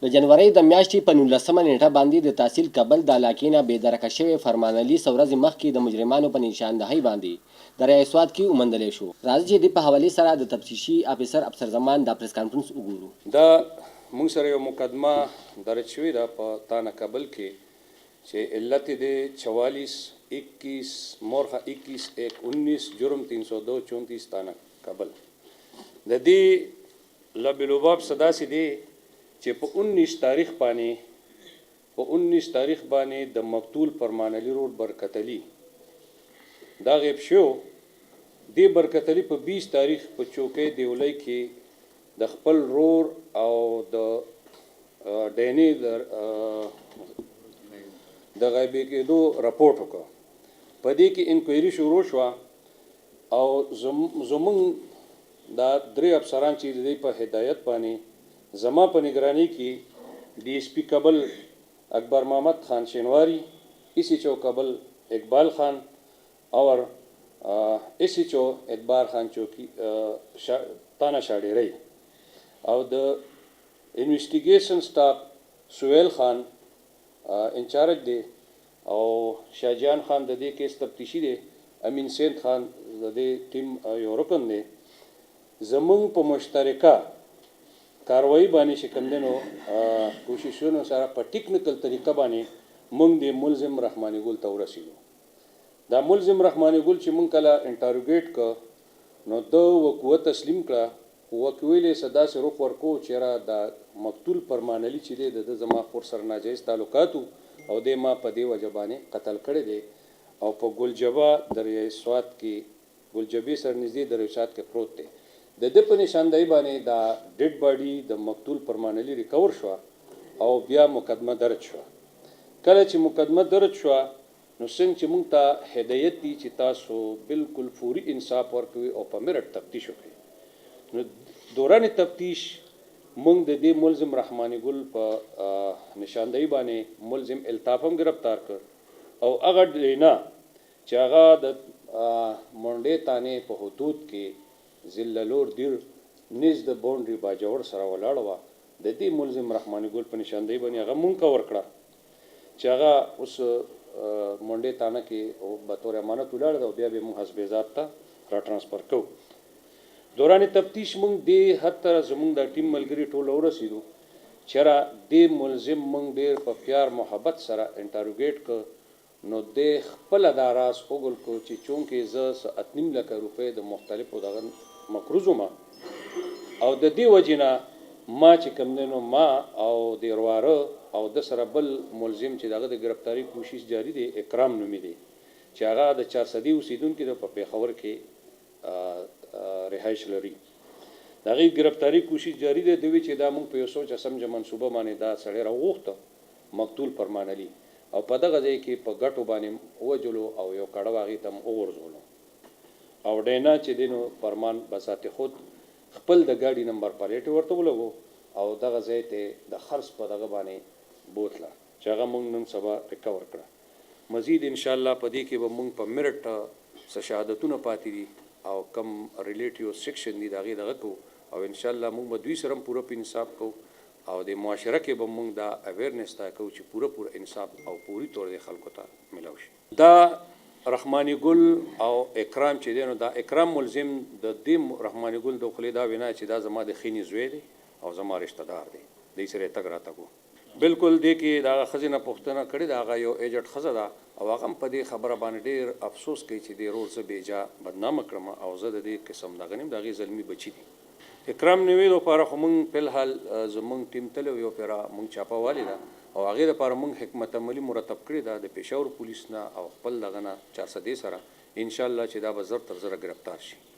د جنوري د میاشتې په 19مه نیټه باندې د تحصیل کابل د علاقې نه بېدرکه شوی فرمانلیس ورځې مخکې د مجرمانو په نشاندهۍ باندې د ریاض سوات کې وموندلی شو. راځئ چې د په حوالې سره د تفتیشي افیسر افسر زمان د پریس کانفرنس وګورو. دا موږ سره یو مقدمه درج شوې ده په تانه کابل کې چې علت دی 44 21 مورخه 21 19 جرم 302 34 تانه کابل. د دې لبلوباب صدا سي دی چې په 19 تاریخ باندې د مقتول فرمانعلی روډ برکتعلی دا غیب شو. دی برکتعلی په 20 تاریخ په چوکۍ دیولۍ کې د خپل رور او د ډینې د غیبې کېدو راپورټ وکړ. په دې کې انکوایري شروع شوه او زمونږ دا درې افسران چې د دې په هدایت باندې زما په نگرانی کې D S P کابل اکبر محمد خان شینواری، ایس ایچ او کابل اقبال خان اور ایس ایچ او ادبار خان چوکی تانا شاډیری او د انویسټیګیشن سټاف سہیل خان انچارج دی او شاهجان خان د دې کیس تفتیشي دی، امین سید خان د دې ټیم یو رکن دی. زمونږ په مشترکه کاروایی باندې چې کوم دنو کوششونو سره په ټیکنیکل طریقه باندې موږ د ملزم رحماني ګل ته ورسېدو. دا ملزم رحماني ګل چې موږ کله انټروګیټ کړ نو د وقوه تسلیم کړه. وکیل یې داسې رخ ورکو چې را د مقتول فرمانعلی چې دی د زما خور سره ناجایز تعلقات او د ما په دې وجه باندې قتل کړی دی او په ګلجبه د ریاض سوات کې ګلجبې سره نږدې د ریاض سوات کې پروت دی. د دې په نشاندهی باندې دا ډیډ باډي د مقتول فرمانعلی ریکور شو او بیا مقدمه درج شو. کله چې مقدمه درج شو نو څنګه چې موږ ته هدایت دي چې تاسو بالکل فوري انصاف ورکوي او په میرټ تفتیش وکړي. نو دوران تفتیش موږ د دې ملزم رحماني ګل په نشاندهی باندې ملزم الطاف هم گرفتار کړ او هغه ډینا چې هغه د مونډې تانې په حدود کې زللور دیر نږ د باونډري باجوړ سره ولاړ و. د دې ملزم رحماني ګل په نشاندهی باندې هغه مونږ کور کړه چې هغه اوس مونډې تانه کې به طور امانت ولاړ ده او بیا به موږ حسب ذات ته را ټرانسفر کوو. دوران تفتیش موږ دې حد ته زموږ د ټیم ملګري ټول ورسېدو چې را دې ملزم موږ ډېر په پیار محبت سره انټروګیټ کړ. نو د خپل دا راز وګل کو چې چونکې زه 8.5 لک روپۍ د مختلفو دغه مقروضو ما او د دې وجنه ما چې کوم دنو ما او د ورواره او د سره بل ملزم چې دغه د گرفتاری کوشش جاری دی اکرام نومې دی چې هغه د 400 اوسیدونکو د په پیښور کې رهایش لري. دغه گرفتاری کوشش جاری دی. دوی چې دا موږ په یو سوچ سمجه منصوبه باندې دا سړی راوغوښته مقتول فرمانعلی او په دغه ځای کې په ګټو باندې وجلو او یو کړه واغې تم وګرځولو او ډینا چې دینو فرمان بساته خود خپل د ګاډي نمبر پلیټ ورته ولګو او دغه ځای ته د خرڅ په دغه باندې بوتله چې هغه موږ نن سبا ریکور کړه. مزید ان شاء الله په دې کې به موږ په میرټ شهادتونه پاتې دي او کم ریلیټیو سیکشن دي دغه کو او ان شاء الله موږ به دوی سره پوره انصاف کو او د معاشره کې به موږ دا اویرنس تا کو چې پوره انصاف او پوری طور د خلکو ته ملاوي شي. دا رحماني ګل او اکرام چې دینو دا اکرام ملزم د دې رحماني ګل د خلی دا وینا چې دا زما د خینی زوی دی او زما رشتہ دار دی د سره تګ راته کو. بالکل دې کې دا خزینه پښتنه کړی دا هغه یو ایجنټ خزه ده او هغه په دې خبره باندې ډیر افسوس کوي چې د روز بیجا بدنامه کړم او زه د دې قسم دغه نیم دغه ظلمي بچی دي. اکرام نوید لپاره خو موږ په الحال زمونږ ټیم تلو یو پیرا موږ چاپه والی ده او هغه لپاره موږ حکمت عملی مرتب کړی ده د پېښور پولیس نه او خپل دغه نه 400 سره ان شاء الله چې دا به زر تر زر گرفتار شي.